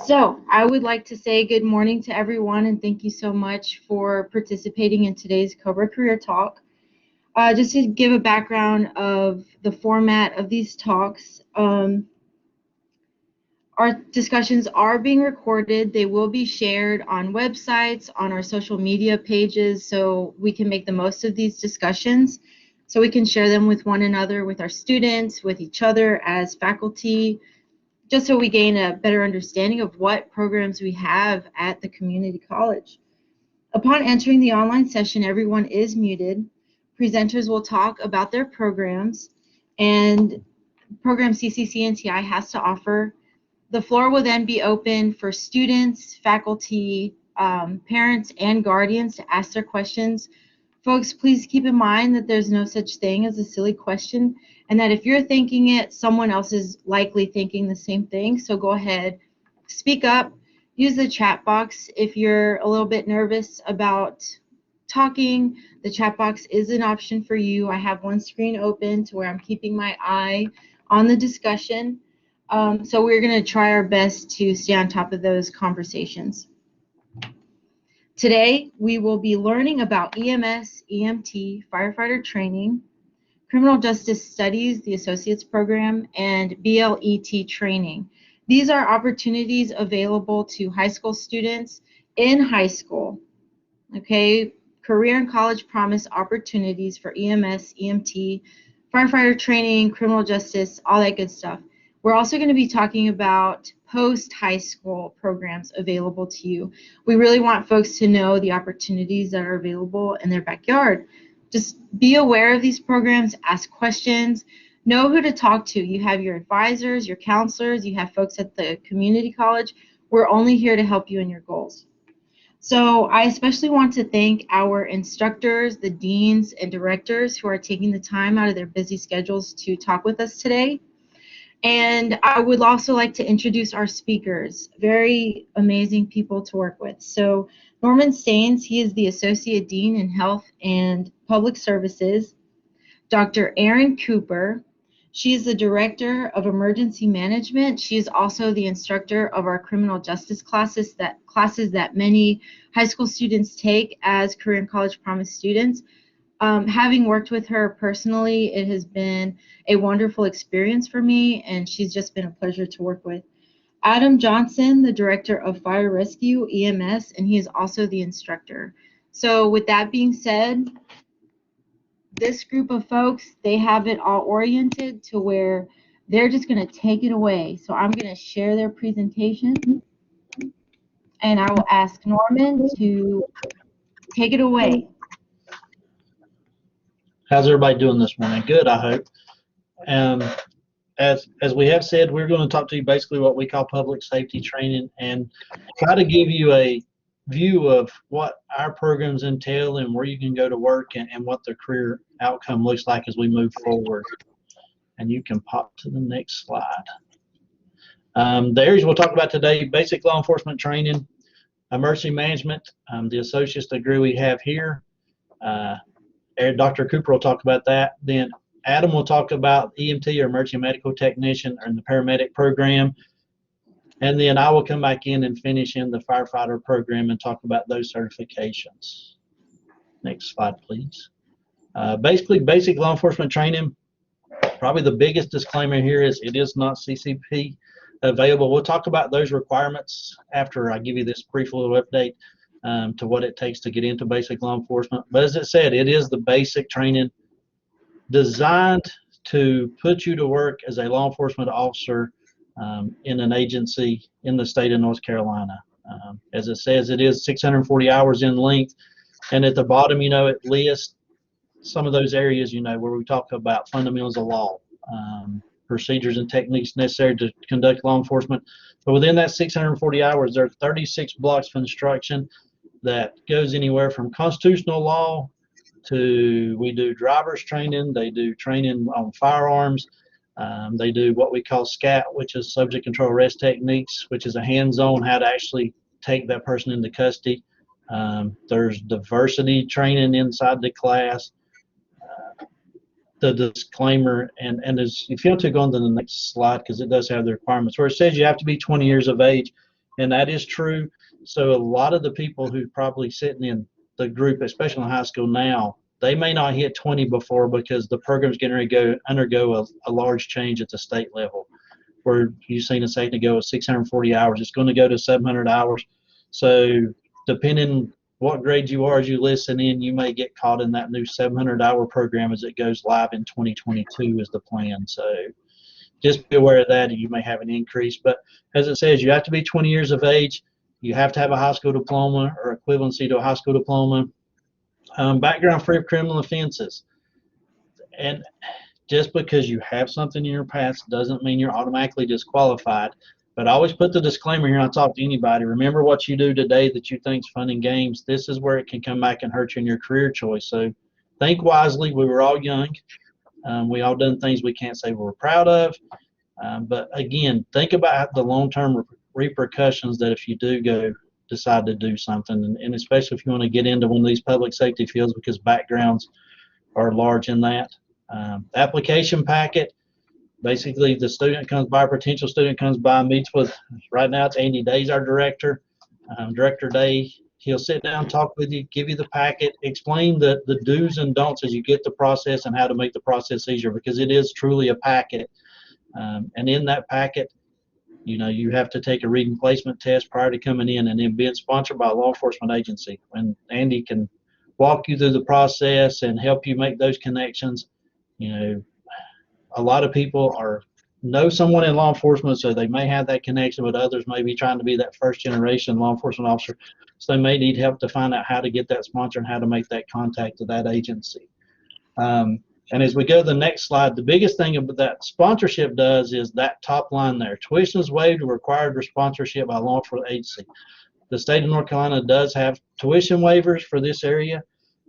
So I would like to say good morning to everyone and thank you so much for participating in today's Cobra Career Talk. Just to give a background of the format of these talks, our discussions are being recorded. They will be shared on websites, on our social media pages, so we can make the most of these discussions, so we can share them with one another, with our students, with each other as faculty, just so we gain a better understanding of what programs we have at the community college. Upon entering the online session, everyone is muted. Presenters will talk about their programs and program CCCNTI has to offer. The floor will then be open for students, faculty, parents, and guardians to ask their questions. Folks, please keep in mind that there's no such thing as a silly question, and that if you're thinking it, someone else is likely thinking the same thing. So go ahead, speak up, use the chat box. If you're a little bit nervous about talking, the chat box is an option for you. I have one screen open to where I'm keeping my eye on the discussion. So we're going to try our best to stay on top of those conversations. Today, we will be learning about EMS, EMT, firefighter training, criminal justice studies, the associate's program, and BLET training. These are opportunities available to high school students in high school. Okay, career and college promise opportunities for EMS, EMT, firefighter training, criminal justice, all that good stuff. We're also going to be talking about post-high school programs available to you. We really want folks to know the opportunities that are available in their backyard. Just be aware of these programs, ask questions, know who to talk to. You have your advisors, your counselors, you have folks at the community college. We're only here to help you in your goals. So I especially want to thank our instructors, the deans and directors who are taking the time out of their busy schedules to talk with us today. And I would also like to introduce our speakers, very amazing people to work with. So Norman Staines, he is the Associate Dean in Health and Public Services. Dr. Erin Cooper, she is the Director of Emergency Management. She is also the instructor of our criminal justice classes that many high school students take as career and college promise students. Having worked with her personally, it has been a wonderful experience for me, and she's just been a pleasure to work with. Adam Johnson, the Director of Fire Rescue, EMS, and he is also the instructor. So with that being said, this group of folks, they have it all oriented to where they're just going to take it away. So I'm going to share their presentation, and I will ask Norman to take it away. How's everybody doing this morning? Good, I hope. As we have said, we're going to talk to you basically what we call public safety training and try to give you a view of what our programs entail and where you can go to work and what the career outcome looks like as we move forward. And you can pop to the next slide. The areas we'll talk about today: basic law enforcement training, emergency management, the associate's degree we have here. Dr. Cooper will talk about that. Then Adam will talk about EMT or emergency medical technician or in the paramedic program. And then I will come back in and finish in the firefighter program and talk about those certifications. Next slide, please. Basically, basic law enforcement training, probably the biggest disclaimer here is it is not CCP available. We'll talk about those requirements after I give you this brief little update to what it takes to get into basic law enforcement. But as it said, it is the basic training designed to put you to work as a law enforcement officer in an agency in the state of North Carolina. As it says, it is 640 hours in length. And at the bottom, it lists some of those areas, where we talk about fundamentals of law, procedures and techniques necessary to conduct law enforcement. But within that 640 hours, there are 36 blocks of instruction that goes anywhere from constitutional law to we do driver's training, they do training on firearms, they do what we call SCAT, which is subject control arrest techniques, which is a hands-on how to actually take that person into custody. There's diversity training inside the class. The disclaimer, and if you want to go on to the next slide, because it does have the requirements, where it says you have to be 20 years of age, and that is true. So a lot of the people who probably sitting in the group, especially in high school now, they may not hit 20 before because the program's getting ready to undergo a large change at the state level. Where you've seen a second ago 640 hours, it's going to go to 700 hours. So depending what grade you are as you listen in, you may get caught in that new 700-hour program as it goes live in 2022 is the plan. So just be aware of that, and you may have an increase. But as it says, you have to be 20 years of age. You have to have a high school diploma or equivalency to a high school diploma. Background free of criminal offenses. And just because you have something in your past doesn't mean you're automatically disqualified. But I always put the disclaimer here when I talk to anybody. Remember what you do today that you think is fun and games. This is where it can come back and hurt you in your career choice. So think wisely. We were all young. We all done things we can't say we're proud of. But again, think about the long-term repercussions that if you do decide to do something, and especially if you want to get into one of these public safety fields because backgrounds are large in that. Application packet, basically the student comes by, potential student comes by, meets with, right now it's Andy Day's our director. Director Day, he'll sit down, talk with you, give you the packet, explain the do's and don'ts as you get the process and how to make the process easier, because it is truly a packet. And in that packet, you know, you have to take a reading placement test prior to coming in, and then being sponsored by a law enforcement agency. And Andy can walk you through the process and help you make those connections. You know, a lot of people know someone in law enforcement, so they may have that connection, but others may be trying to be that first generation law enforcement officer. So they may need help to find out how to get that sponsor and how to make that contact to that agency. And as we go to the next slide, the biggest thing that sponsorship does is that top line there. Tuition is waived or required for sponsorship by law enforcement agency. The state of North Carolina does have tuition waivers for this area.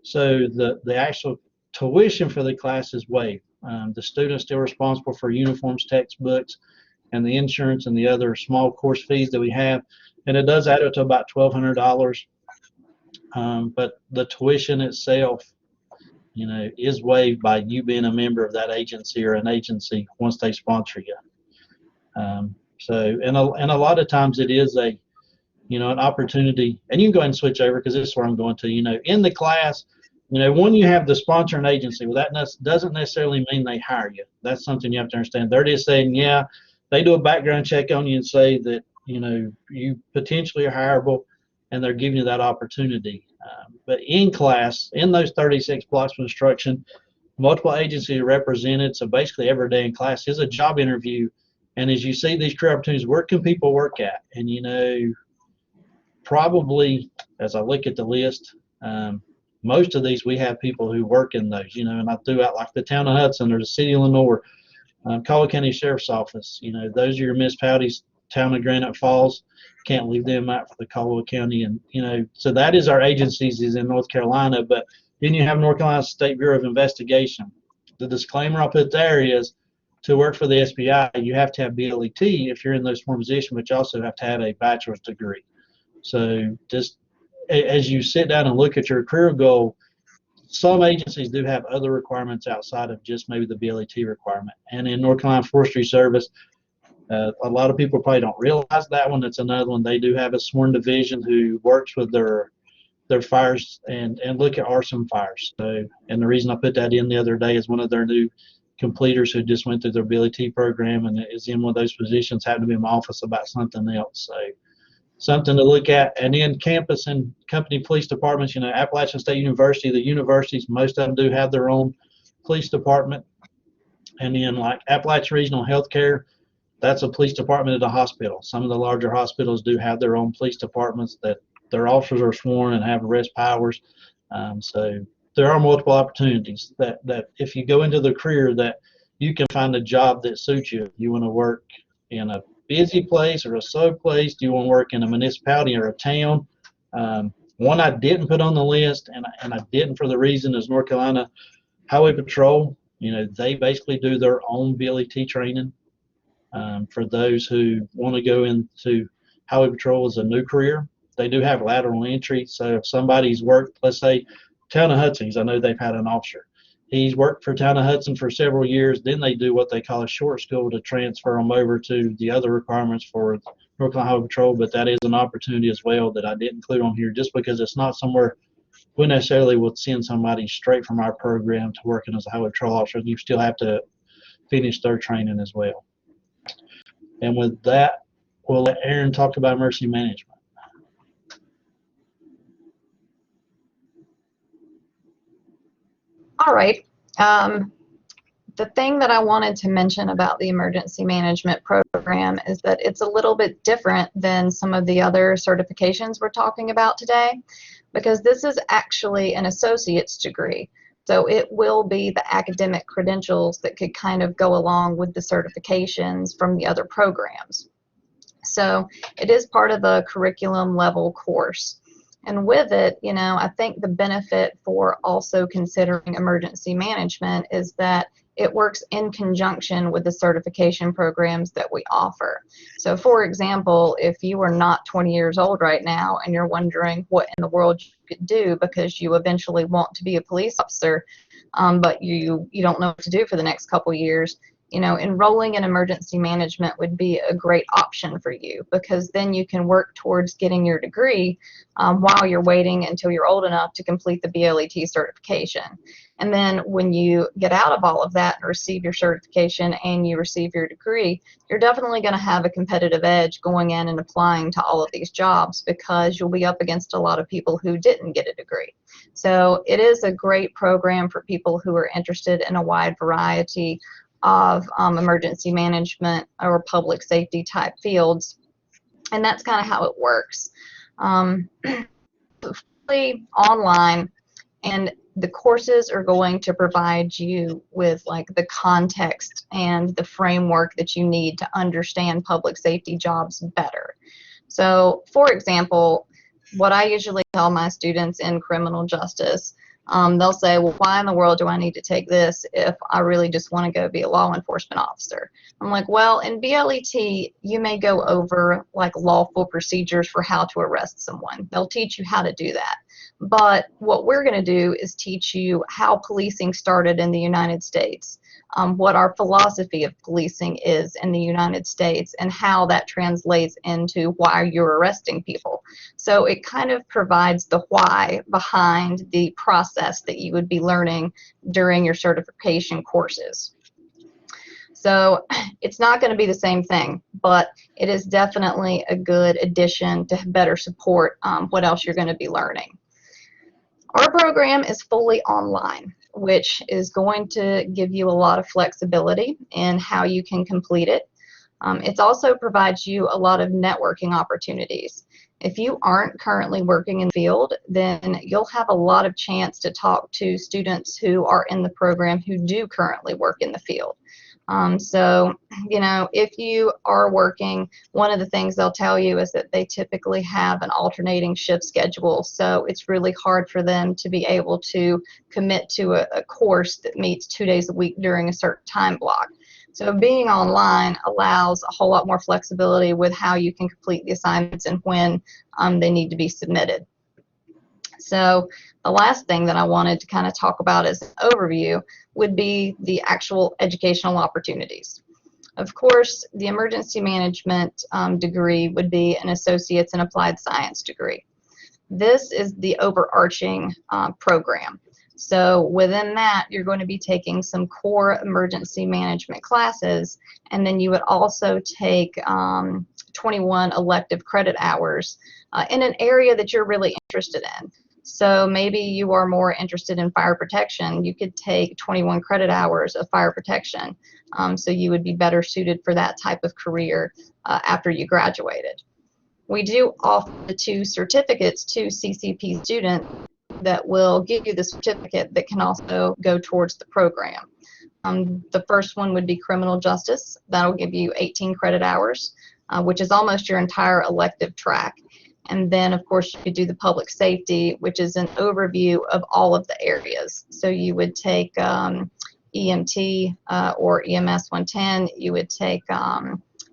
So the actual tuition for the class is waived. The student's still responsible for uniforms, textbooks, and the insurance and the other small course fees that we have. And it does add up to about $1,200. But the tuition itself, you know, is waived by you being a member of that agency or an agency once they sponsor you. And a lot of times it is an opportunity, and you can go ahead and switch over because this is where I'm going to, in the class, when you have the sponsor and agency, well, that doesn't necessarily mean they hire you. That's something you have to understand. They're just saying, yeah, they do a background check on you and say that, you potentially are hireable, and they're giving you that opportunity. But in class, in those 36 blocks of instruction, multiple agencies are represented. So basically every day in class is a job interview. And as you see these career opportunities, where can people work at? And, probably as I look at the list, most of these we have people who work in those, and I threw out like the town of Hudson or the city of Lenore, Collier County Sheriff's Office, those are your municipalities. Town of Granite Falls, can't leave them out for the Collier County. And, so that is our agencies is in North Carolina. But then you have North Carolina State Bureau of Investigation. The disclaimer I'll put there is to work for the SBI, you have to have BLET if you're in those foreign positions, but you also have to have a bachelor's degree. So just as you sit down and look at your career goal, some agencies do have other requirements outside of just maybe the BLET requirement. And in North Carolina Forestry Service, a lot of people probably don't realize that one. It's another one. They do have a sworn division who works with their fires and look at arson fires. So, and the reason I put that in the other day is one of their new completers who just went through their BLET program and is in one of those positions, happened to be in my office about something else. So something to look at. And then campus and company police departments, Appalachian State University, the universities, most of them do have their own police department. And then like Appalachian Regional Healthcare, that's a police department at a hospital. Some of the larger hospitals do have their own police departments that their officers are sworn and have arrest powers. So there are multiple opportunities that if you go into the career that you can find a job that suits you. You want to work in a busy place or a slow place? Do you want to work in a municipality or a town? One I didn't put on the list, and I didn't for the reason is North Carolina Highway Patrol. They basically do their own BLET training. For those who want to go into Highway Patrol as a new career, they do have lateral entry. So if somebody's worked, let's say, Town of Hudson, I know they've had an officer. He's worked for Town of Hudson for several years. Then they do what they call a short school to transfer them over to the other requirements for North Carolina Highway Patrol, but that is an opportunity as well that I didn't include on here just because it's not somewhere we necessarily will send somebody straight from our program to working as a highway patrol officer. You still have to finish their training as well. And with that, we'll let Aaron talk about emergency management. All right. The thing that I wanted to mention about the emergency management program is that it's a little bit different than some of the other certifications we're talking about today, because this is actually an associate's degree. So it will be the academic credentials that could kind of go along with the certifications from the other programs. So it is part of a curriculum level course. And with it, you know, I think the benefit for also considering emergency management is that it works in conjunction with the certification programs that we offer. So for example, if you are not 20 years old right now and you're wondering what in the world you could do because you eventually want to be a police officer, but you don't know what to do for the next couple years, you know, enrolling in emergency management would be a great option for you, because then you can work towards getting your degree while you're waiting until you're old enough to complete the BLET certification. And then when you get out of all of that and receive your certification and you receive your degree, you're definitely going to have a competitive edge going in and applying to all of these jobs, because you'll be up against a lot of people who didn't get a degree. So it is a great program for people who are interested in a wide variety of emergency management or public safety type fields, and that's kind of how it works. Fully online, and the courses are going to provide you with like the context and the framework that you need to understand public safety jobs better. So for example, what I usually tell my students in criminal justice, they'll say, well, why in the world do I need to take this if I really just want to go be a law enforcement officer? I'm like, well, in BLET, you may go over like lawful procedures for how to arrest someone. They'll teach you how to do that. But what we're going to do is teach you how policing started in the United States, what our philosophy of policing is in the United States, and how that translates into why you're arresting people. So it kind of provides the why behind the process that you would be learning during your certification courses. So it's not going to be the same thing, but it is definitely a good addition to better support what else you're going to be learning. Our program is fully online, which is going to give you a lot of flexibility in how you can complete it. It also provides you a lot of networking opportunities. If you aren't currently working in the field, then you'll have a lot of chance to talk to students who are in the program who do currently work in the field. So, you know, if you are working, one of the things they'll tell you is that they typically have an alternating shift schedule. So it's really hard for them to be able to commit to a course that meets 2 days a week during a certain time block. So being online allows a whole lot more flexibility with how you can complete the assignments and when they need to be submitted. So the last thing that I wanted to kind of talk about as an overview would be the actual educational opportunities. Of course, the emergency management degree would be an associate's in applied science degree. This is the overarching program. So within that, you're going to be taking some core emergency management classes, and then you would also take 21 elective credit hours in an area that you're really interested in. So maybe you are more interested in fire protection. You could take 21 credit hours of fire protection. So you would be better suited for that type of career after you graduated. We do offer the 2 certificates to CCP students that will give you the certificate that can also go towards the program. The first one would be criminal justice. That'll give you 18 credit hours, which is almost your entire elective track. And then, of course, you could do the public safety, which is an overview of all of the areas. So you would take EMT or EMS 110, you would take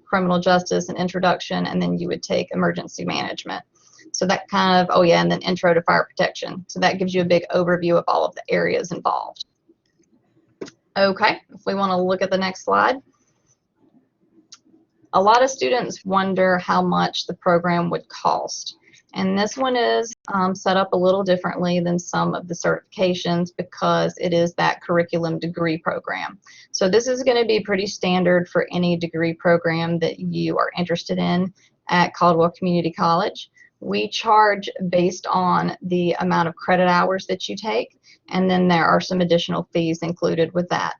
criminal justice and introduction, and then you would take emergency management. So that kind of, oh yeah, and then intro to fire protection. So that gives you a big overview of all of the areas involved. Okay, if we want to look at the next slide. A lot of students wonder how much the program would cost. And this one is set up a little differently than some of the certifications because it is that curriculum degree program. So this is going to be pretty standard for any degree program that you are interested in at Caldwell Community College. We charge based on the amount of credit hours that you take, and then there are some additional fees included with that.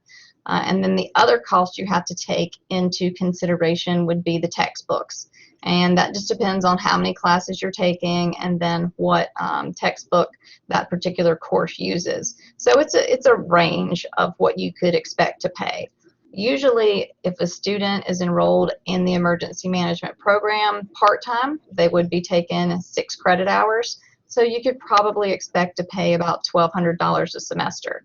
And then the other cost you have to take into consideration would be the textbooks. And that just depends on how many classes you're taking and then what textbook that particular course uses. So it's a range of what you could expect to pay. Usually, if a student is enrolled in the emergency management program part-time, they would be taking 6 credit hours. So you could probably expect to pay about $1,200 a semester.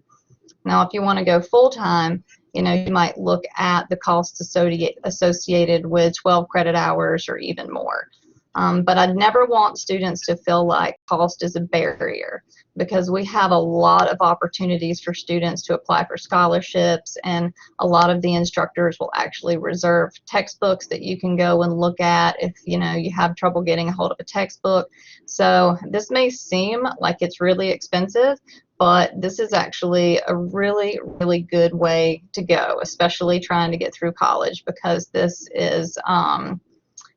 Now, if you want to go full-time, you might look at the costs associated with 12 credit hours or even more. But I'd never want students to feel like cost is a barrier, because we have a lot of opportunities for students to apply for scholarships, and a lot of the instructors will actually reserve textbooks that you can go and look at if you have trouble getting a hold of a textbook. So this may seem like it's really expensive, but this is actually a really, really good way to go, especially trying to get through college, because this is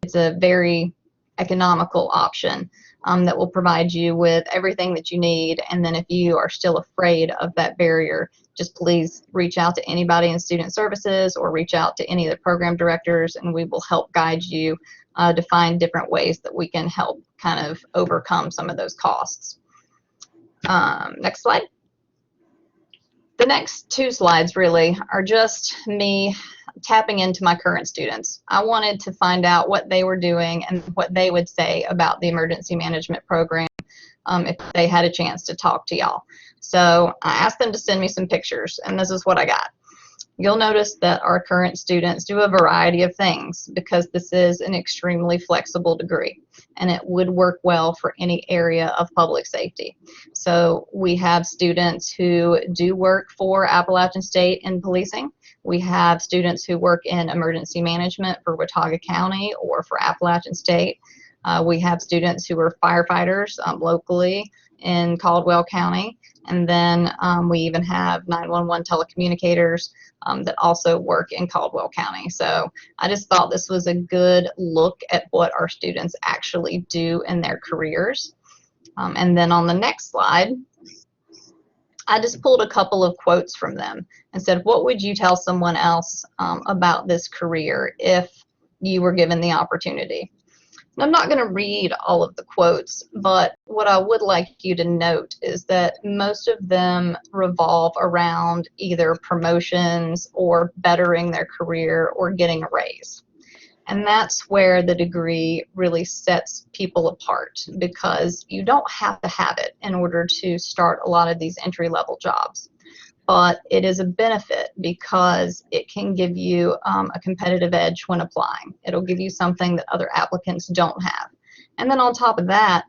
it's a very economical option that will provide you with everything that you need. And then if you are still afraid of that barrier, just please reach out to anybody in student services or reach out to any of the program directors, and we will help guide you to find different ways that we can help kind of overcome some of those costs. Next slide. The next 2 slides really are just me tapping into my current students. I wanted to find out what they were doing and what they would say about the emergency management program if they had a chance to talk to y'all. So I asked them to send me some pictures, and this is what I got. You'll notice that our current students do a variety of things because this is an extremely flexible degree, and it would work well for any area of public safety. So we have students who do work for Appalachian State in policing. We have students who work in emergency management for Watauga County or for Appalachian State. We have students who are firefighters locally in Caldwell County. And then we even have 911 telecommunicators that also work in Caldwell County. So I just thought this was a good look at what our students actually do in their careers. And then on the next slide, I just pulled a couple of quotes from them and said, what would you tell someone else about this career if you were given the opportunity? And I'm not going to read all of the quotes, but what I would like you to note is that most of them revolve around either promotions or bettering their career or getting a raise. And that's where the degree really sets people apart, because you don't have to have it in order to start a lot of these entry-level jobs. But it is a benefit because it can give you a competitive edge when applying. It'll give you something that other applicants don't have. And then on top of that,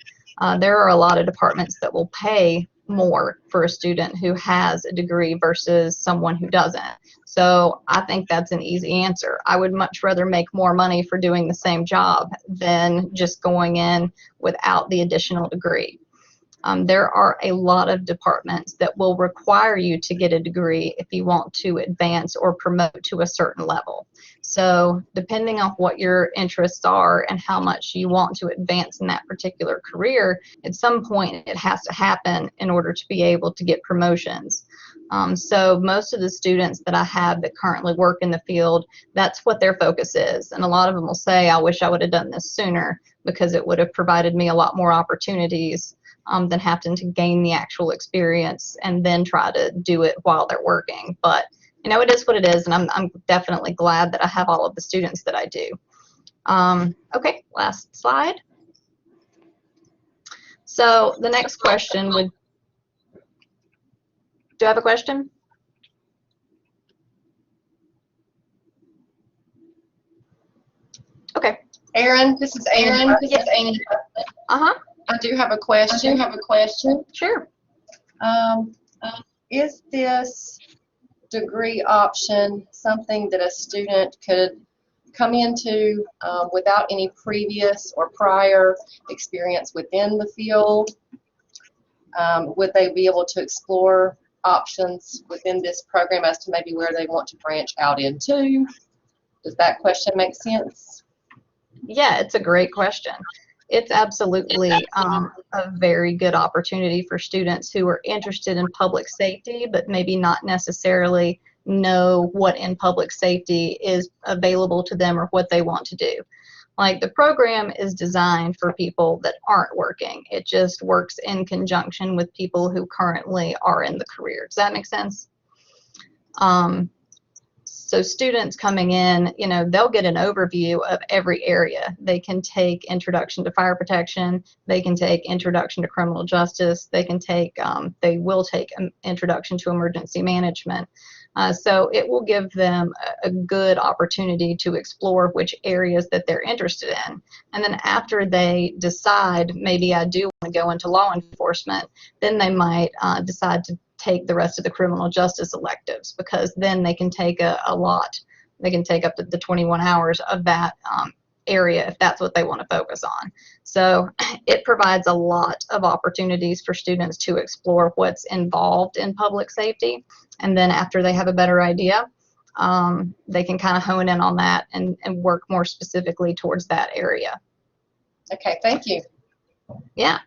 there are a lot of departments that will pay more for a student who has a degree versus someone who doesn't. So I think that's an easy answer. I would much rather make more money for doing the same job than just going in without the additional degree. There are a lot of departments that will require you to get a degree if you want to advance or promote to a certain level. So depending on what your interests are and how much you want to advance in that particular career, at some point it has to happen in order to be able to get promotions. So most of the students that I have that currently work in the field, that's what their focus is. And a lot of them will say, I wish I would have done this sooner because it would have provided me a lot more opportunities than having to gain the actual experience and then try to do it while they're working. But it is what it is, and I'm definitely glad that I have all of the students that I do. Okay, last slide. So the next question would, do I have a question? Okay. Aaron, this is Aaron. This is Amy. Uh-huh. I do have a question. Sure. Is this degree option something that a student could come into without any previous or prior experience within the field? Would they be able to explore options within this program as to maybe where they want to branch out into? Does that question make sense? Yeah, it's a great question. It's absolutely a very good opportunity for students who are interested in public safety, but maybe not necessarily know what in public safety is available to them or what they want to do. Like, the program is designed for people that aren't working. It just works in conjunction with people who currently are in the career. Does that make sense? So students coming in, you know, they'll get an overview of every area. They can take Introduction to Fire Protection. They can take Introduction to Criminal Justice. They can take, they will take Introduction to Emergency Management. So it will give them a good opportunity to explore which areas that they're interested in. And then after they decide, maybe I do want to go into law enforcement, then they might decide to take the rest of the criminal justice electives, because then they can take a lot. They can take up to the 21 hours of that area if that's what they want to focus on. So it provides a lot of opportunities for students to explore what's involved in public safety. And then after they have a better idea, they can kind of hone in on that and work more specifically towards that area. Okay, thank you. Yeah.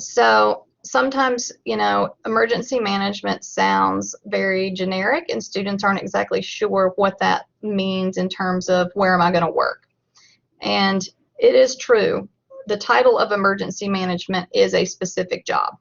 So sometimes, you know, emergency management sounds very generic and students aren't exactly sure what that means in terms of where am I going to work. And it is true. The title of emergency management is a specific job.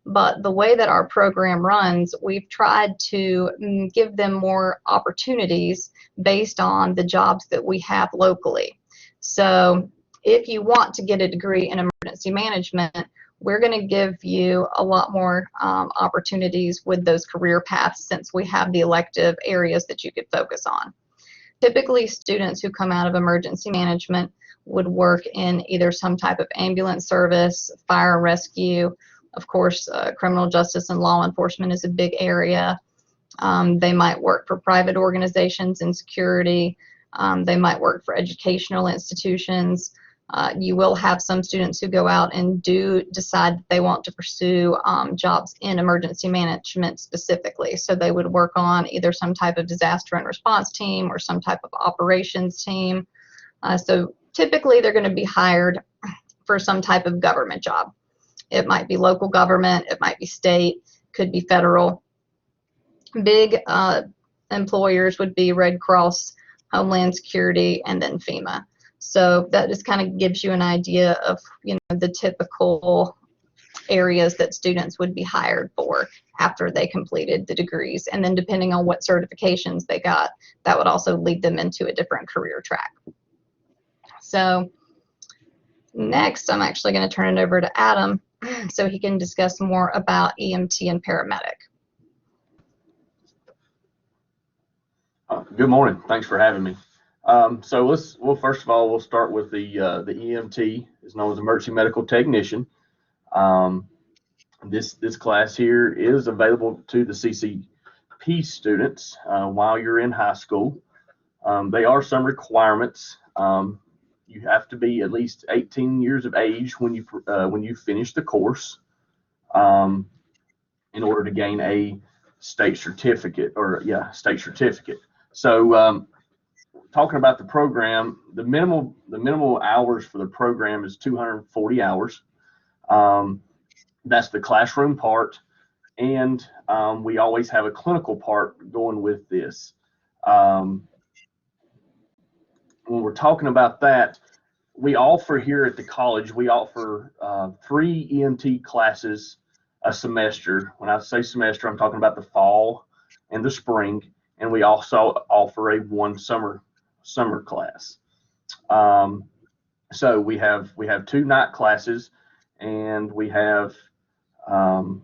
But the way that our program runs, we've tried to give them more opportunities based on the jobs that we have locally. So if you want to get a degree in emergency management, we're going to give you a lot more opportunities with those career paths, since we have the elective areas that you could focus on. Typically, students who come out of emergency management would work in either some type of ambulance service, fire and rescue. Of course, criminal justice and law enforcement is a big area. They might work for private organizations in security. They might work for educational institutions. You will have some students who go out and do decide that they want to pursue jobs in emergency management specifically. So they would work on either some type of disaster and response team or some type of operations team. So typically they're going to be hired for some type of government job. It might be local government, it might be state, could be federal. Big employers would be Red Cross, Homeland Security, and then FEMA. So that just kind of gives you an idea of, you know, the typical areas that students would be hired for after they completed the degrees. And then depending on what certifications they got, that would also lead them into a different career track. So next, I'm actually going to turn it over to Adam so he can discuss more about EMT and paramedic. Good morning. Thanks for having me. So first of all, we'll start with the EMT, is known as Emergency Medical Technician. This class here is available to the CCP students while you're in high school. There are some requirements. You have to be at least 18 years of age when you finish the course in order to gain a state certificate, state certificate. So talking about the program, the minimal hours for the program is 240 hours. That's the classroom part, and we always have a clinical part going with this. When we're talking about that, we offer here at the college, we offer 3 EMT classes a semester. When I say semester, I'm talking about the fall and the spring, and we also offer one summer class. So we have 2 night classes, and we have 1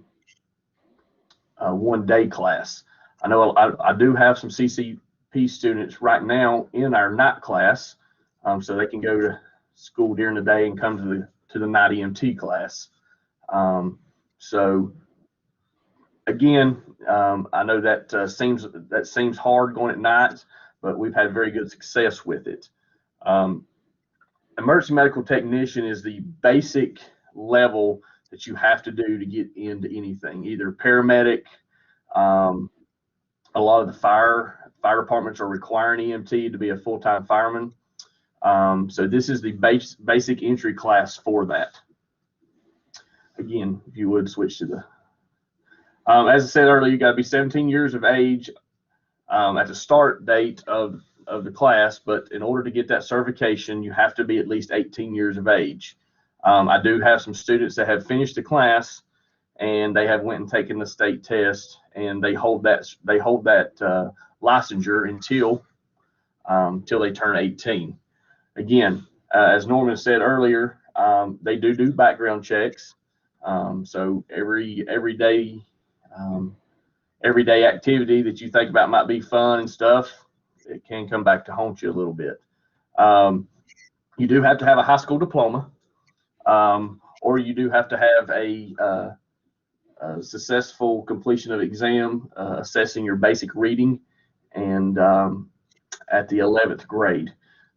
day class. I know I do have some CCP students right now in our night class, so they can go to school during the day and come to the night EMT class. So again, I know that seems hard going at night, but we've had very good success with it. Emergency medical technician is the basic level that you have to do to get into anything, either paramedic. A lot of the fire departments are requiring EMT to be a full-time fireman. So this is the basic entry class for that. Again, if you would switch to the, as I said earlier, you got to be 17 years of age at the start date of the class, but in order to get that certification, you have to be at least 18 years of age. I do have some students that have finished the class and they have went and taken the state test, and they hold that licensure until they turn 18. Again, as Norman said earlier, they do background checks. So every day activity that you think about might be fun and stuff, it can come back to haunt you a little bit. You do have to have a high school diploma, or you do have to have a successful completion of exam assessing your basic reading and at the 11th grade,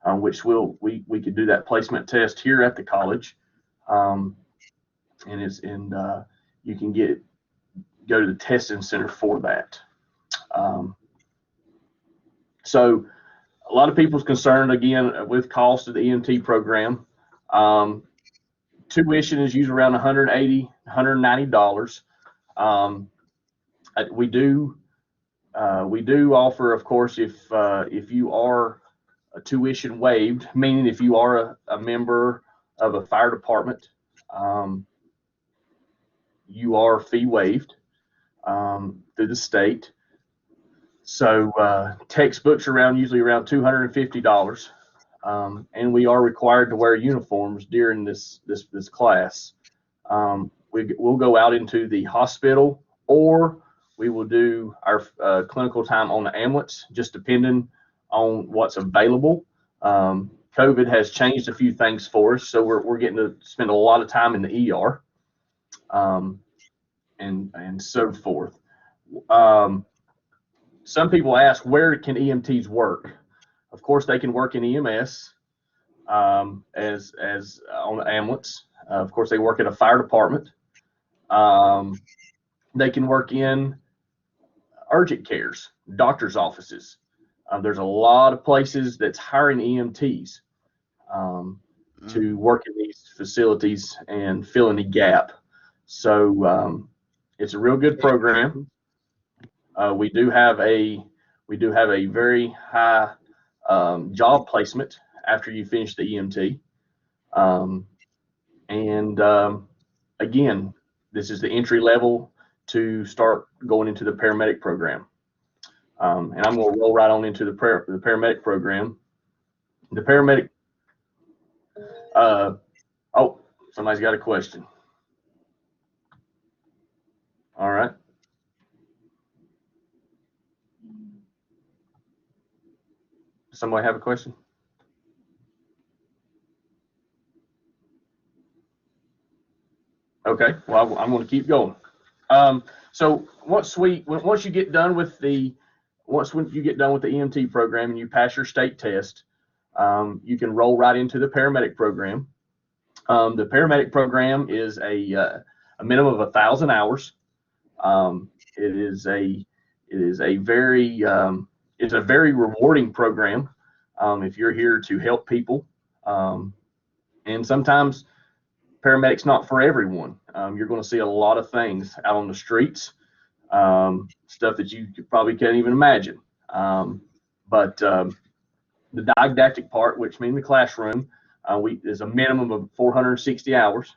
which we could do that placement test here at the college, and you can go to the testing center for that. So a lot of people's concerned again with cost of the EMT program. Tuition is usually around $180, $190. We do offer, of course, if you are a tuition waived, meaning if you are a member of a fire department, you are fee waived through the state. So textbooks are usually around $250, and we are required to wear uniforms during this class. We'll go out into the hospital, or we will do our clinical time on the ambulance, just depending on what's available. COVID has changed a few things for us, so we're getting to spend a lot of time in the ER, and so forth. Some people ask, where can EMTs work? Of course, they can work in EMS as on the ambulance. Of course, they work at a fire department. They can work in urgent cares, doctor's offices. There's a lot of places that's hiring EMTs to work in these facilities and fill in the gap. So it's a real good program. We do have a very high job placement after you finish the EMT. Again, this is the entry level to start going into the paramedic program. And I'm going to roll right on into the paramedic program. The paramedic, oh, somebody's got a question. All right. Somebody have a question? Okay, well, I'm going to keep going. So once you get done with the EMT program and you pass your state test, you can roll right into the paramedic program. The paramedic program is a minimum of 1,000 hours. It is a very rewarding program if you're here to help people. And sometimes paramedic's not for everyone. You're going to see a lot of things out on the streets, stuff that you probably can't even imagine. But the didactic part, which means the classroom, is a minimum of 460 hours,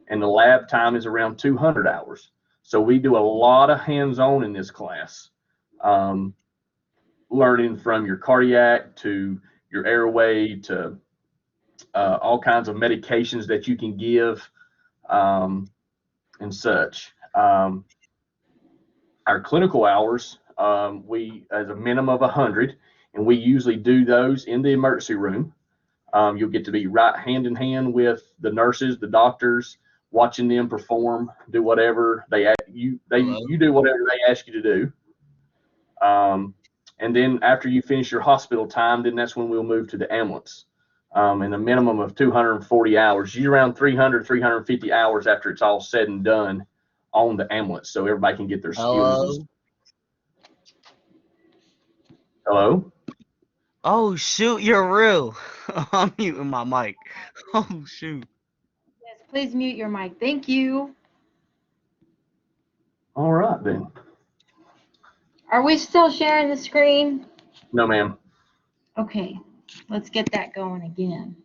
and the lab time is around 200 hours. So we do a lot of hands-on in this class, learning from your cardiac to your airway to all kinds of medications that you can give and such. Our clinical hours, we as a minimum of 100, and we usually do those in the emergency room. You'll get to be right hand in hand with the nurses, the doctors, watching them perform, do whatever you do whatever they ask you to do. And And then after you finish your hospital time, then that's when we'll move to the ambulance. And a minimum of 240 hours, usually around 300, 350 hours after it's all said and done on the ambulance, so everybody can get their skills. Hello? Oh shoot, you're real. I'm muting my mic. Oh shoot. Yes, please mute your mic. Thank you. All right then. Are we still sharing the screen? No, ma'am. Okay, let's get that going again.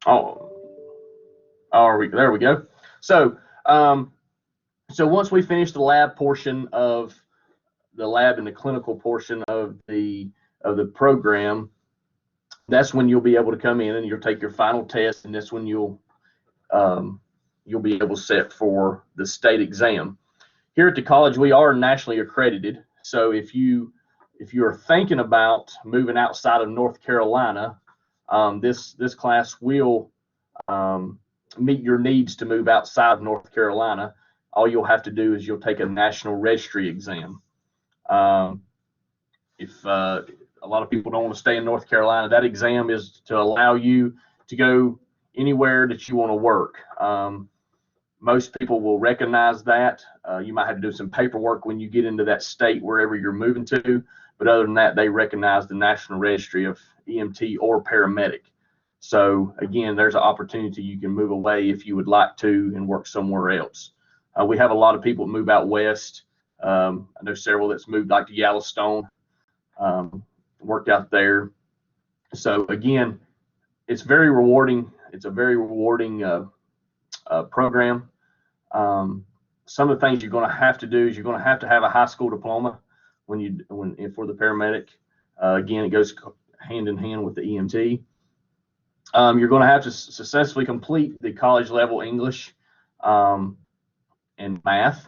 Oh, there we go. So, so once we finish the lab portion of the lab and the clinical portion of the program, that's when you'll be able to come in and you'll take your final test, and that's when you'll be able to set for the state exam. Here at the college, we are nationally accredited. So if you're thinking about moving outside of North Carolina, this class will meet your needs to move outside of North Carolina. All you'll have to do is you'll take a national registry exam. If a lot of people don't want to stay in North Carolina, that exam is to allow you to go anywhere that you want to work. Most people will recognize that. You might have to do some paperwork when you get into that state wherever you're moving to, but other than that, they recognize the National Registry of EMT or Paramedic. So again, there's an opportunity you can move away if you would like to and work somewhere else. We have a lot of people move out west. I know several that's moved like to Yellowstone, worked out there. So again, it's very rewarding. It's a very rewarding program. Some of the things you're going to have to do is you're going to have a high school diploma for the paramedic. Again, it goes hand in hand with the EMT. You're going to have to successfully complete the college level English and math.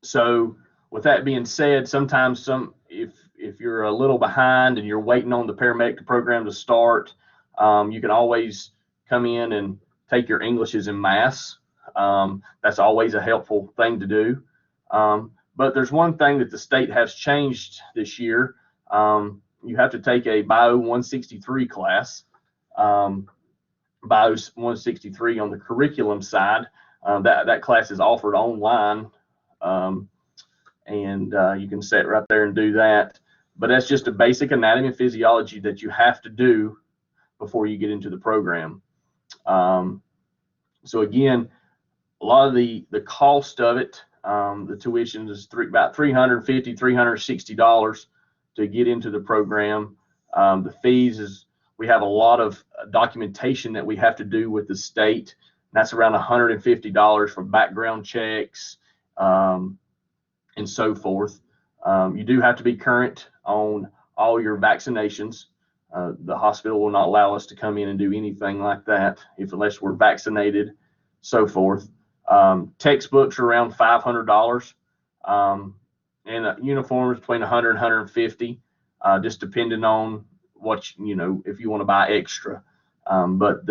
So with that being said, sometimes if you're a little behind and you're waiting on the paramedic program to start, you can always come in and take your Englishes and maths. That's always a helpful thing to do. But there's one thing that the state has changed this year. You have to take a Bio 163 class. Bio 163 on the curriculum side. That class is offered online, and you can sit right there and do that. But that's just a basic anatomy and physiology that you have to do before you get into the program. So again, a lot of the cost of it, the tuition is about $350, $360 to get into the program. The fees is, we have a lot of documentation that we have to do with the state. That's around $150 for background checks and so forth. You do have to be current on all your vaccinations. The hospital will not allow us to come in and do anything like that unless we're vaccinated, so forth. Textbooks are around $500, and uniforms between $100 and $150, just depending on what if you want to buy extra. But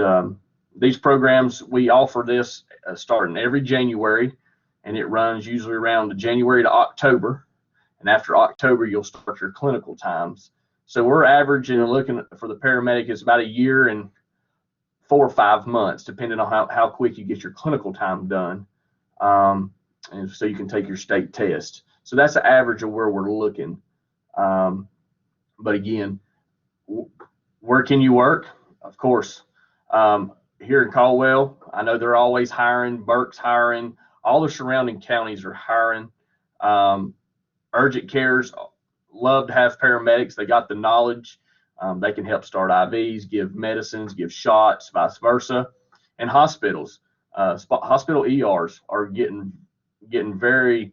these programs, we offer this starting every January, and it runs usually around the January to October. And after October, you'll start your clinical times. So we're averaging and looking for the paramedic is about a year and 4 or 5 months, depending on how quick you get your clinical time done. And so you can take your state test. So that's the average of where we're looking. But again, where can you work? Of course, here in Caldwell, I know they're always hiring. Burke's hiring. All the surrounding counties are hiring. Urgent cares love to have paramedics. They got the knowledge. They can help start IVs, give medicines, give shots, vice versa. And hospitals, hospital ERs are getting very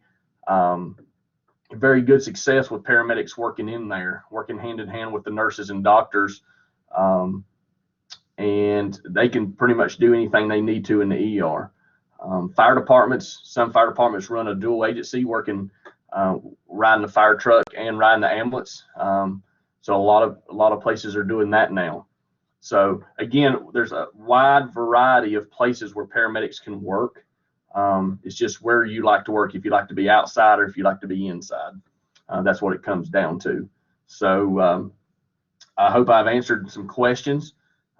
very good success with paramedics working in there, working hand in hand with the nurses and doctors, and they can pretty much do anything they need to in the ER. Fire departments, some fire departments run a dual agency, working riding the fire truck and riding the ambulance. So a lot of places are doing that now. So again, there's a wide variety of places where paramedics can work. It's just where you like to work, if you like to be outside or if you like to be inside. That's what it comes down to. So I hope I've answered some questions.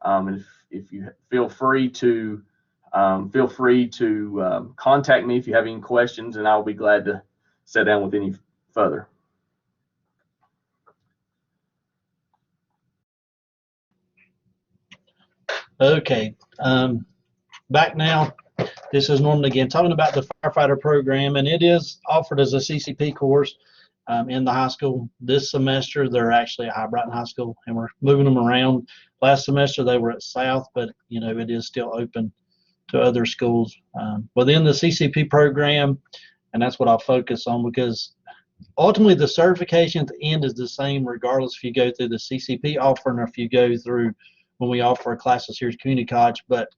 And if you feel free to contact me if you have any questions, and I'll be glad to sit down with any further. Okay, back now. This is Norman again, talking about the firefighter program, and it is offered as a CCP course in the high school. This semester, they're actually at Brighton High School, and we're moving them around. Last semester, they were at South, but it is still open to other schools within the CCP program, and that's what I'll focus on, because ultimately the certification at the end is the same regardless if you go through the CCP offering or if you go through when we offer classes here at community college, but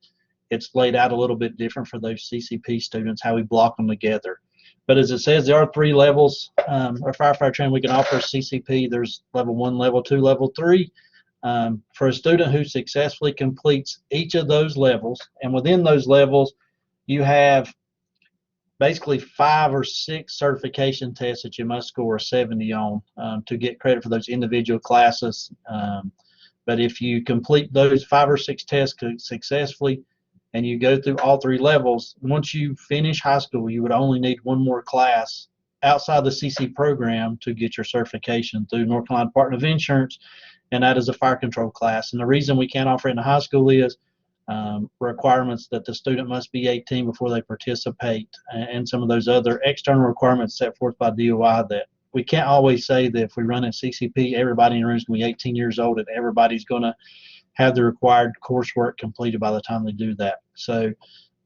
it's laid out a little bit different for those CCP students, how we block them together. But as it says, there are 3 levels of firefighter training we can offer CCP. There's level 1, level 2, level 3. For a student who successfully completes each of those levels, and within those levels, you have basically 5 or 6 certification tests that you must score a 70 on to get credit for those individual classes. But if you complete those 5 or 6 tests successfully, and you go through all 3 levels, once you finish high school, you would only need 1 more class outside the CC program to get your certification through North Carolina Department of Insurance, and that is a fire control class. And the reason we can't offer it in the high school is requirements that the student must be 18 before they participate, and some of those other external requirements set forth by DOI that we can't always say that if we run in CCP, everybody in the room is going to be 18 years old and everybody's going to have the required coursework completed by the time they do that. So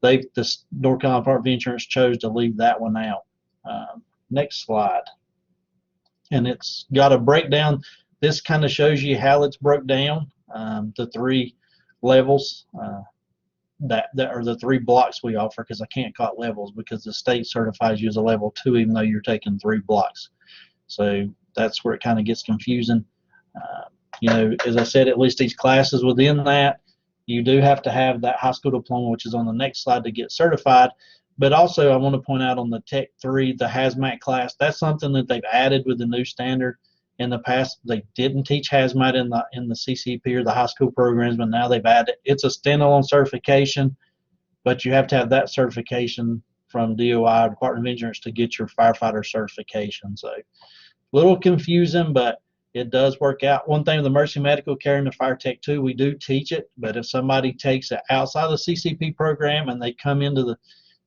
the North Carolina Department of Insurance chose to leave that one out. Next slide. And it's got a breakdown. This kind of shows you how it's broke down, the 3 levels that are the 3 blocks we offer, because I can't call it levels because the state certifies you as a level 2 even though you're taking 3 blocks. So that's where it kind of gets confusing. As I said, at least each classes within that, you do have to have that high school diploma, which is on the next slide, to get certified. But also I want to point out on the Tech 3, the hazmat class, that's something that they've added with the new standard. In the past, they didn't teach hazmat in the CCP or the high school programs, but now they've added it. It's a standalone certification, but you have to have that certification from DOI, Department of Insurance, to get your firefighter certification. So a little confusing, but it does work out. One thing with the emergency medical care and the fire tech 2, we do teach it, but if somebody takes it outside the CCP program and they come into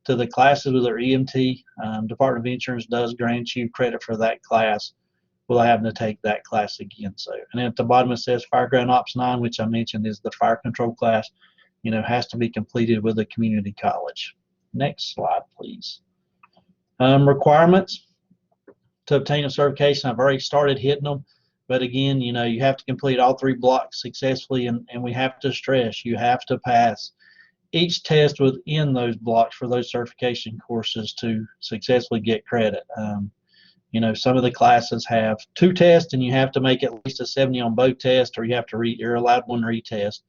the classes with their EMT, Department of Insurance does grant you credit for that class without having to take that class again. So, and then at the bottom it says Fireground Ops 9, which I mentioned is the fire control class, has to be completed with a community college. Next slide, please. Requirements to obtain a certification, I've already started hitting them. But again, you have to complete all 3 blocks successfully, and we have to stress, you have to pass each test within those blocks for those certification courses to successfully get credit. Some of the classes have 2 tests, and you have to make at least a 70 on both tests, or you're allowed 1 retest,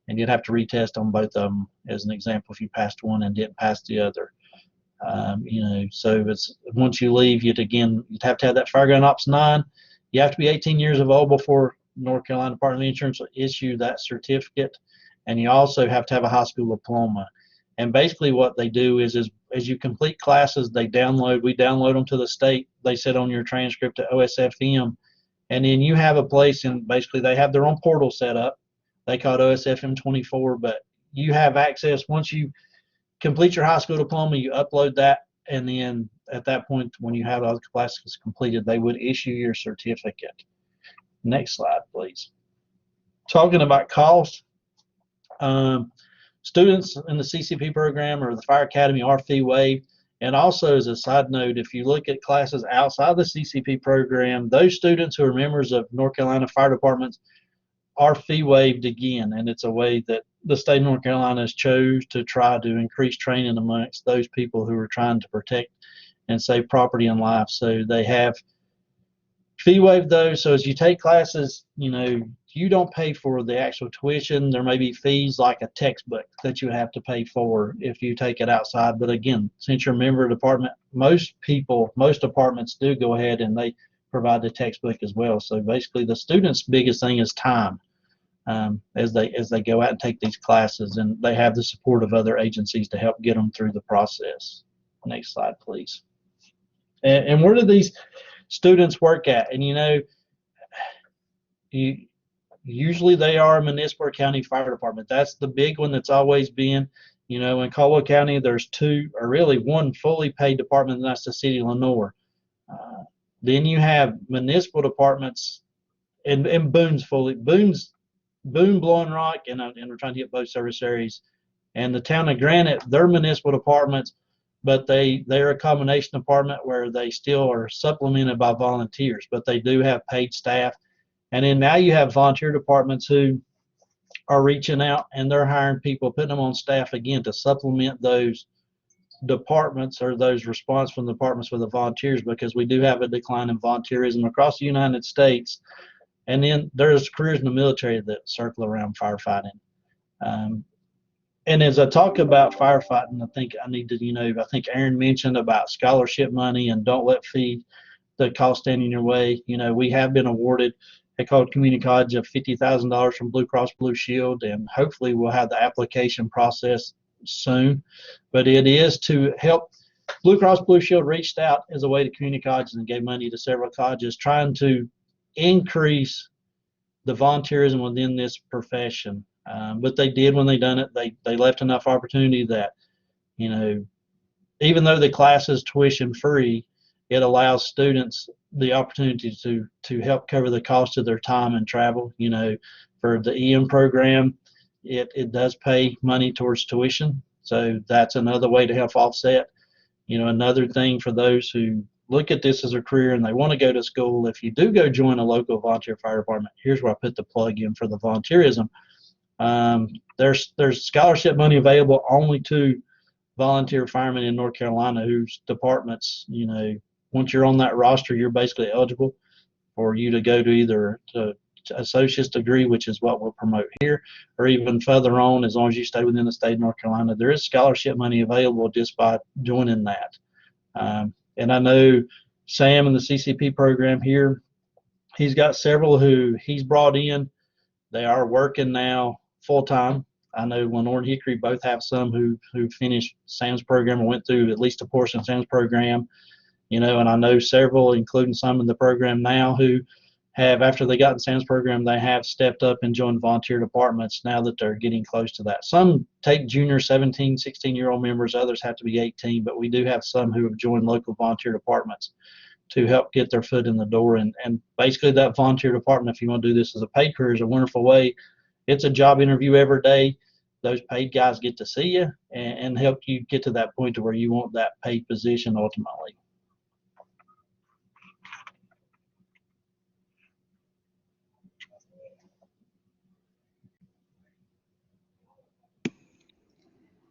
and you'd have to retest on both of them, as an example, if you passed one and didn't pass the other. So it's once you leave, you'd have to have that Fireground Ops 9. You have to be 18 years of old before North Carolina Department of Insurance will issue that certificate, and you also have to have a high school diploma. And basically what they do is as you complete classes, we download them to the state. They sit on your transcript to OSFM, and then you have a place, and basically they have their own portal set up. They call it OSFM 24, but you have access. Once you complete your high school diploma, you upload that, and then at that point, when you have all the classes completed, they would issue your certificate. Next slide, please. Talking about cost, students in the CCP program or the Fire Academy are fee waived. And also, as a side note, if you look at classes outside the CCP program, those students who are members of North Carolina Fire Departments are fee waived again. And it's a way that the state of North Carolina has chose to try to increase training amongst those people who are trying to protect and save property and life. So they have fee waived those. So as you take classes, you don't pay for the actual tuition. There may be fees like a textbook that you have to pay for if you take it outside. But again, since you're a member of the department, most departments do go ahead and they provide the textbook as well. So basically the student's biggest thing is time as they go out and take these classes, and they have the support of other agencies to help get them through the process. Next slide, please. And where do these students work at? And you know, usually they are a municipal or county fire department. That's the big one that's always been. You know, in Caldwell County, there's two, or really one fully paid department, and that's the city of Lenore. Then you have municipal departments, and Boone's Boone, Blowing Rock, and we're trying to get both service areas. And the town of Granite, they're municipal departments, but they're a combination department where they still are supplemented by volunteers, but they do have paid staff. And then now you have volunteer departments who are reaching out and they're hiring people, putting them on staff again to supplement those departments or those response from the departments with the volunteers, because we do have a decline in volunteerism across the United States. And then there's careers in the military that circle around firefighting. And as I talk about firefighting, I think I need to, I think Aaron mentioned about scholarship money and don't let the cost stand in your way. We have been awarded a called community college of $50,000 from Blue Cross Blue Shield, and hopefully we'll have the application process soon. But it is to help. Blue Cross Blue Shield reached out as a way to community colleges and gave money to several colleges trying to increase the volunteerism within this profession. But they did when they done it. They left enough opportunity that, even though the class is tuition free, it allows students the opportunity to help cover the cost of their time and travel. For the EM program, it does pay money towards tuition. So that's another way to help offset. Another thing for those who look at this as a career and they want to go to school, if you do go join a local volunteer fire department, here's where I put the plug in for the volunteerism. There's scholarship money available only to volunteer firemen in North Carolina whose departments, once you're on that roster, you're basically eligible for you to go to either to associate's degree, which is what we'll promote here, or even further on, as long as you stay within the state of North Carolina. There is scholarship money available just by joining that. And I know Sam in the CCP program here, he's got several who he's brought in. They are working now full-time. I know Lenore and Hickory both have some who finished Sam's program and went through at least a portion of Sam's program, and I know several, including some in the program now, who have, after they got in Sam's program, they have stepped up and joined volunteer departments now that they're getting close to that. Some take junior 17, 16-year-old members, others have to be 18, but we do have some who have joined local volunteer departments to help get their foot in the door. And basically that volunteer department, if you want to do this as a paid career, is a wonderful way. It's a job interview every day. Those paid guys get to see you and help you get to that point to where you want that paid position ultimately.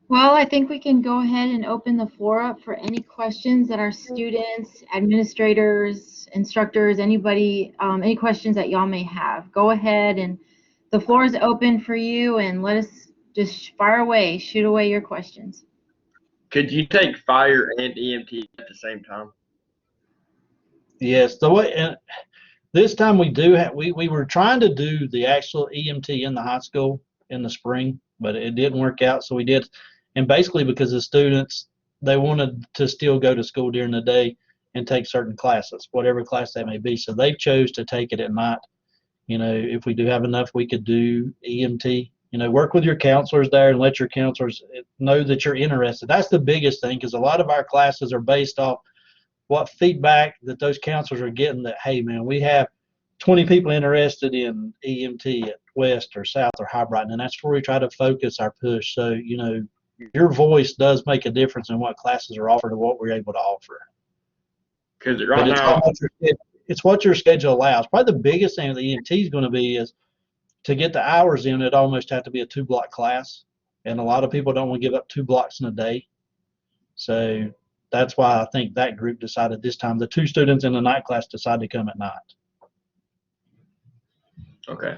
Well, I think we can go ahead and open the floor up for any questions that our students, administrators, instructors, anybody, any questions that y'all may have. Go ahead, and the floor is open for you, and let us just fire away, shoot away your questions. Could you take fire and EMT at the same time? Yes, the way this time we do have, we were trying to do the actual EMT in the high school in the spring, but it didn't work out, so we did. And basically because the students, they wanted to still go to school during the day and take certain classes, whatever class that may be. So they chose to take it at night. If we do have enough, we could do EMT. Work with your counselors there and let your counselors know that you're interested. That's the biggest thing, because a lot of our classes are based off what feedback that those counselors are getting, that, hey, man, we have 20 people interested in EMT at West or South or High Brighton, and that's where we try to focus our push. So, your voice does make a difference in what classes are offered and what we're able to offer. Because right now, it's what your schedule allows. Probably the biggest thing the EMT is going to be is to get the hours in. It almost have to be a 2-block class, and a lot of people don't want to give up 2 blocks in a day. So that's why I think that group decided this time. The 2 students in the night class decided to come at night. okay.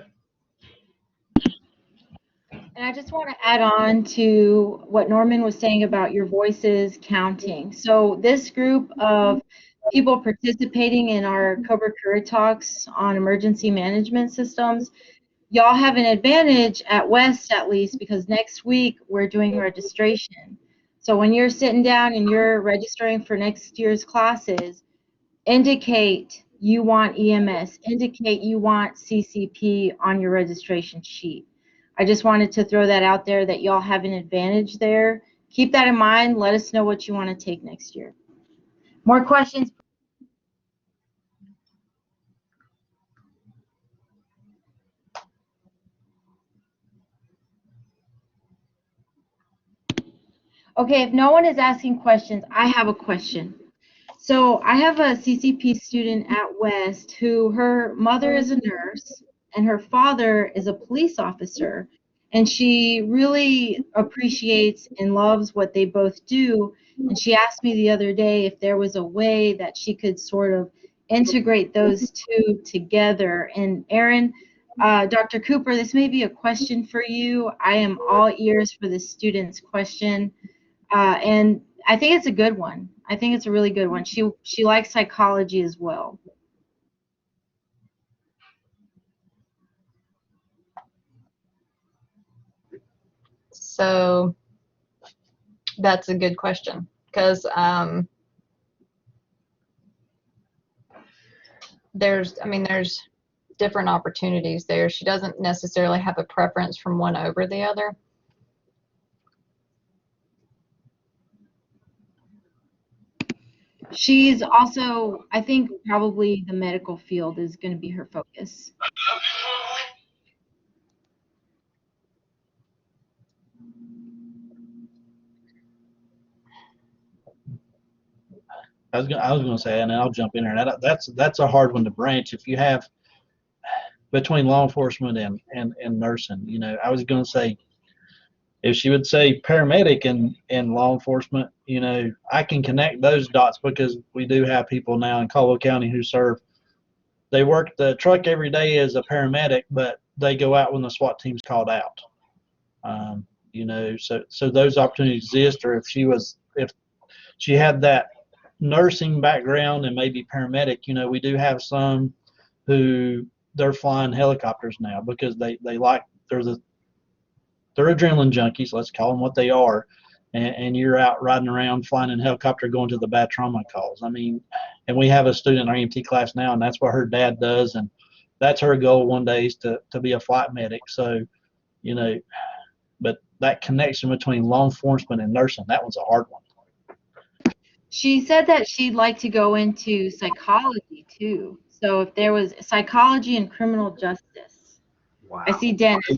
And I just want to add on to what Norman was saying about your voices counting. So this group of people participating in our Cobra Career Talks on emergency management systems, y'all have an advantage at West at least, because next week we're doing registration. So when you're sitting down and you're registering for next year's classes, indicate you want EMS, indicate you want CCP on your registration sheet. I just wanted to throw that out there that y'all have an advantage there. Keep that in mind. Let us know what you want to take next year. More questions? Okay, if no one is asking questions, I have a question. So I have a CCP student at West who her mother is a nurse and her father is a police officer. And she really appreciates and loves what they both do. And she asked me the other day if there was a way that she could sort of integrate those two together. And Erin, Dr. Cooper, this may be a question for you. I am all ears for the student's question. And I think it's a good one. I think it's a really good one. She likes psychology as well. So that's a good question, because there's different opportunities there. She doesn't necessarily have a preference from one over the other. She's also, I think probably the medical field is going to be her focus. I was going to say, and I'll jump in there. That's a hard one to branch. If you have between law enforcement and nursing, you know, I was going to say, if she would say paramedic and law enforcement, you know, I can connect those dots because we do have people now in Caldwell County who serve. They work the truck every day as a paramedic, but they go out when the SWAT team's called out. You know, so those opportunities exist. Or if she had that nursing background and maybe paramedic, you know, we do have some who they're flying helicopters now because they're adrenaline junkies, let's call them what they are, and you're out riding around flying in a helicopter going to the bad trauma calls. I mean, and we have a student in our EMT class now, and that's what her dad does, and that's her goal one day is to be a flight medic. So, you know, but that connection between law enforcement and nursing, that one's a hard one. She said that she'd like to go into psychology too. So if there was psychology and criminal justice. Wow. I see Dennis. She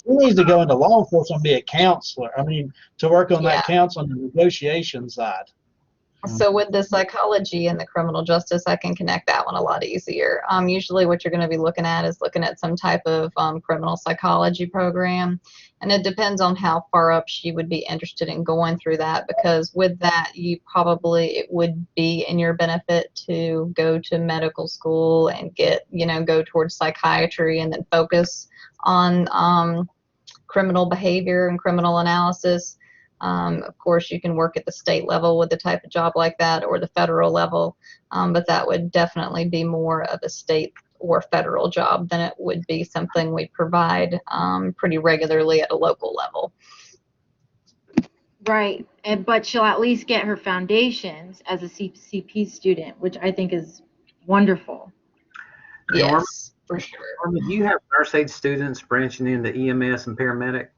needs to go into law enforcement and be a counselor. I mean, to work on that counseling and negotiation side. So with the psychology and the criminal justice, I can connect that one a lot easier. Usually what you're going to be looking at is looking at some type of criminal psychology program. And it depends on how far up she would be interested in going through that, because with that, it would be in your benefit to go to medical school and go towards psychiatry and then focus on criminal behavior and criminal analysis. Of course, you can work at the state level with a type of job like that, or the federal level, but that would definitely be more of a state or federal job than it would be something we provide pretty regularly at a local level. Right, but she'll at least get her foundations as a CCP student, which I think is wonderful. Yes, for sure. Norma, do you have nurse aid students branching into EMS and paramedic?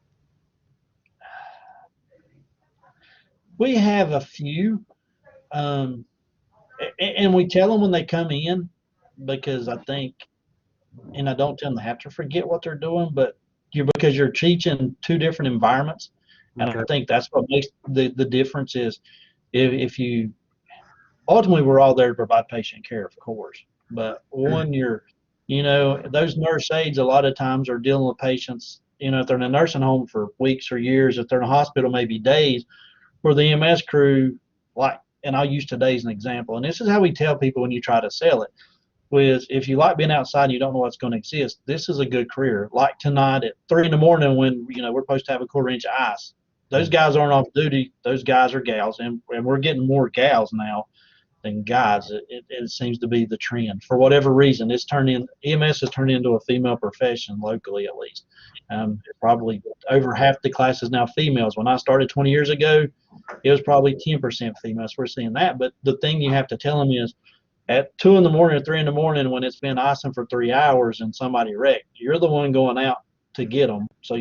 We have a few, and we tell them when they come in, because I think, and I don't tell them they have to forget what they're doing, but because you're teaching two different environments, and I think that's what makes the difference is if you, ultimately we're all there to provide patient care, of course, but when those nurse aides a lot of times are dealing with patients, if they're in a nursing home for weeks or years, if they're in a hospital maybe days, where the EMS crew, and I'll use today as an example, and this is how we tell people when you try to sell it. was if you like being outside and you don't know what's going to exist, this is a good career. Like tonight at 3 in the morning when, we're supposed to have a quarter inch of ice. Those guys aren't off duty. Those guys are gals, and we're getting more gals now than guys. It seems to be the trend. For whatever reason, EMS has turned into a female profession locally, at least. Probably over half the class is now females. When I started 20 years ago, it was probably 10% females. We're seeing that. But the thing you have to tell them is at 2 in the morning or 3 in the morning when it's been icing for 3 hours and somebody wrecked, you're the one going out to get them. So,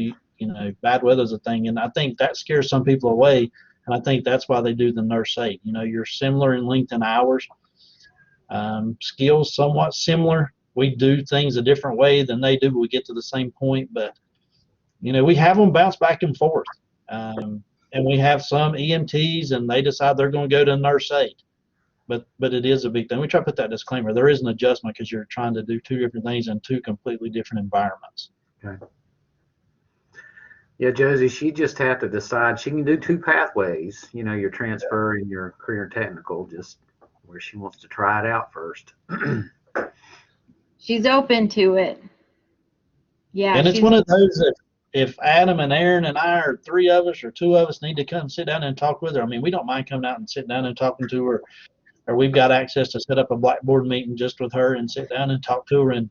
bad weather's a thing. And I think that scares some people away. And I think that's why they do the nurse aid. You're similar in length and hours. Skills somewhat similar. We do things a different way than they do, but we get to the same point. But, we have them bounce back and forth. And we have some EMTs, and they decide they're going to go to nurse aid. But it is a big thing. We try to put that disclaimer. There is an adjustment because you're trying to do two different things in two completely different environments. Okay. Yeah, Josie, she just had to decide. She can do two pathways, your transfer and your career technical, just where she wants to try it out first. She's open to it. Yeah. And it's one of those that if Adam and Aaron and I, or three of us or two of us, need to come sit down and talk with her, we don't mind coming out and sitting down and talking to her. Or we've got access to set up a Blackboard meeting just with her and sit down and talk to her and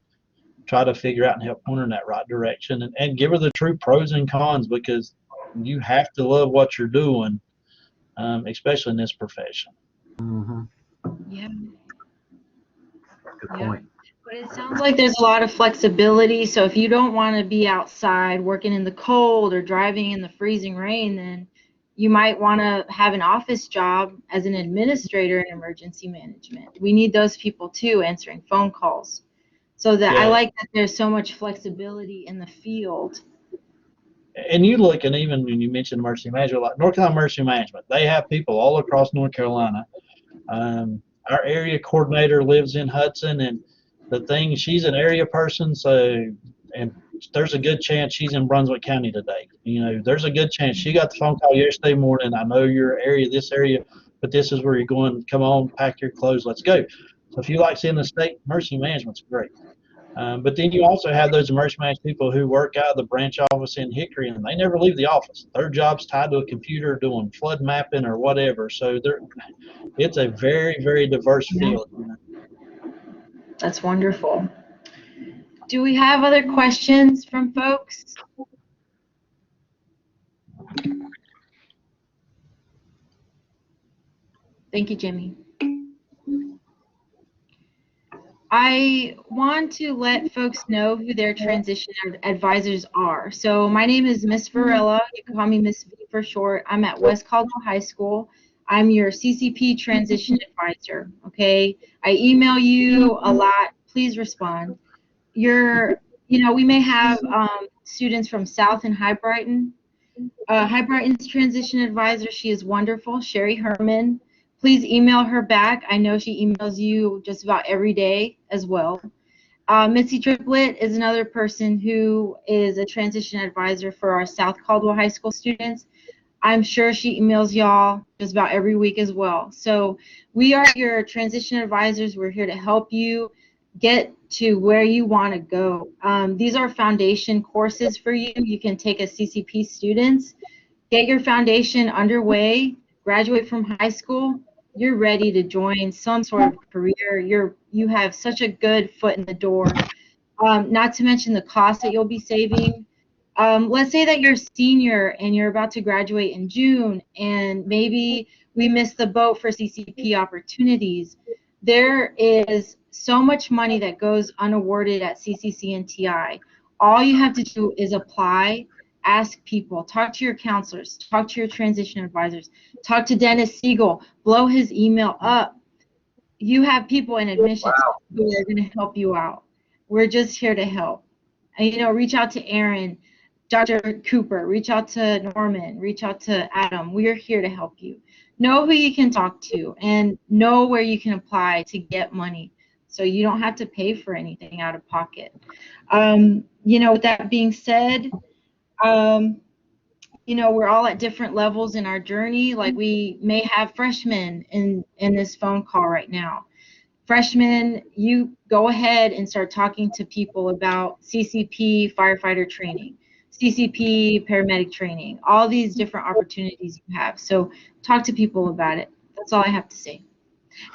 try to figure out and help point her in that right direction and give her the true pros and cons, because you have to love what you're doing, especially in this profession. Mm-hmm. Yeah. Good point. But it sounds like there's a lot of flexibility. So if you don't want to be outside working in the cold or driving in the freezing rain, then you might want to have an office job as an administrator in emergency management. We need those people too, answering phone calls. So that I like that there's so much flexibility in the field. And you look, and even when you mentioned emergency management, like North Carolina Emergency Management, they have people all across North Carolina. Our area coordinator lives in Hudson, and the thing, she's an area person, and there's a good chance she's in Brunswick County today. There's a good chance she got the phone call yesterday morning. I know your area, this area, but this is where you're going. Come on, pack your clothes, let's go. So if you like seeing the state, emergency management's great. But then you also have those emergency management people who work out of the branch office in Hickory, and they never leave the office. Their job's tied to a computer doing flood mapping or whatever. So it's a very, very diverse field. That's wonderful. Do we have other questions from folks? Thank you, Jimmy. I want to let folks know who their transition advisors are. So my name is Miss Varela. You can call me Miss V for short. I'm at West Caldwell High School. I'm your CCP transition advisor, okay? I email you a lot. Please respond. We may have students from South and High Brighton. High Brighton's transition advisor, she is wonderful, Sherry Herman. Please email her back. I know she emails you just about every day as well. Mitzi Triplett is another person who is a transition advisor for our South Caldwell High School students. I'm sure she emails y'all just about every week as well. So we are your transition advisors. We're here to help you get to where you want to go. These are foundation courses for you. You can take as CCP students, get your foundation underway, graduate from high school. You're ready to join some sort of career. You have such a good foot in the door. Not to mention the cost that you'll be saving. Let's say that you're a senior and you're about to graduate in June, and maybe we missed the boat for CCP opportunities. There is so much money that goes unawarded at CCC and TI. All you have to do is apply, ask people, talk to your counselors, talk to your transition advisors, talk to Dennis Siegel, blow his email up. You have people in admissions who are going to help you out. We're just here to help. And, reach out to Aaron, Dr. Cooper, reach out to Norman, reach out to Adam. We're here to help you. Know who you can talk to and know where you can apply to get money so you don't have to pay for anything out of pocket. With that being said, we're all at different levels in our journey. Like we may have freshmen in this phone call right now. Freshmen, you go ahead and start talking to people about CCP firefighter training, CCP paramedic training, all these different opportunities you have. So talk to people about it. That's all I have to say.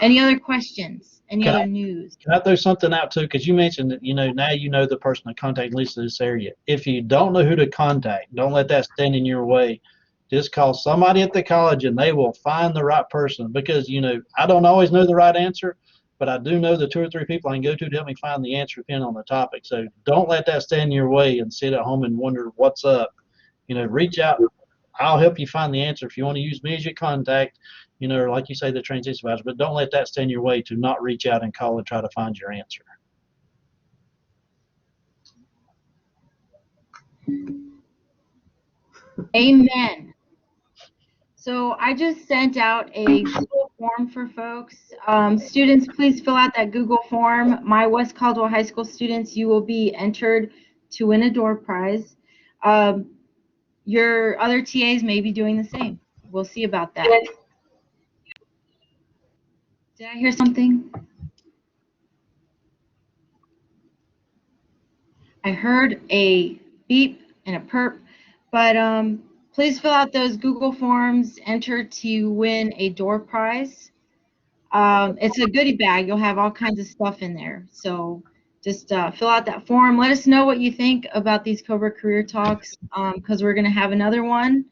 Any other questions? Any other news? Can I throw something out too? Because you mentioned that, now you know the person to contact, at least in this area. If you don't know who to contact, don't let that stand in your way. Just call somebody at the college and they will find the right person, because, I don't always know the right answer, but I do know the 2 or 3 people I can go to help me find the answer depending on the topic. So don't let that stand in your way and sit at home and wonder what's up. Reach out. I'll help you find the answer if you want to use me as your contact, or like you say, the transition supervisor, but don't let that stand in your way to not reach out and call and try to find your answer. Amen. So I just sent out a Google form for folks. Students, please fill out that Google form. My West Caldwell High School students, you will be entered to win a door prize. Your other TAs may be doing the same. We'll see about that. Did I hear something? I heard a beep and a perp, but please fill out those Google forms, enter to win a door prize. It's a goodie bag. You'll have all kinds of stuff in there. So just fill out that form. Let us know what you think about these Cobra Career Talks, because we're going to have another one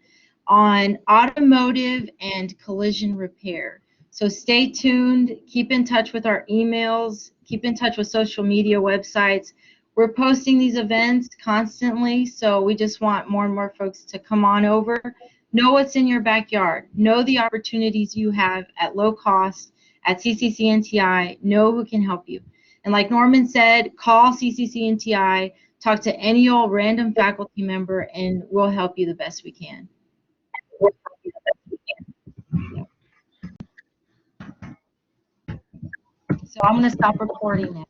on automotive and collision repair. So stay tuned. Keep in touch with our emails. Keep in touch with social media websites. We're posting these events constantly, so we just want more and more folks to come on over. Know what's in your backyard. Know the opportunities you have at low cost at CCCNTI. Know who can help you. And like Norman said, call CCCNTI, talk to any old random faculty member, and we'll help you the best we can. So I'm going to stop recording now.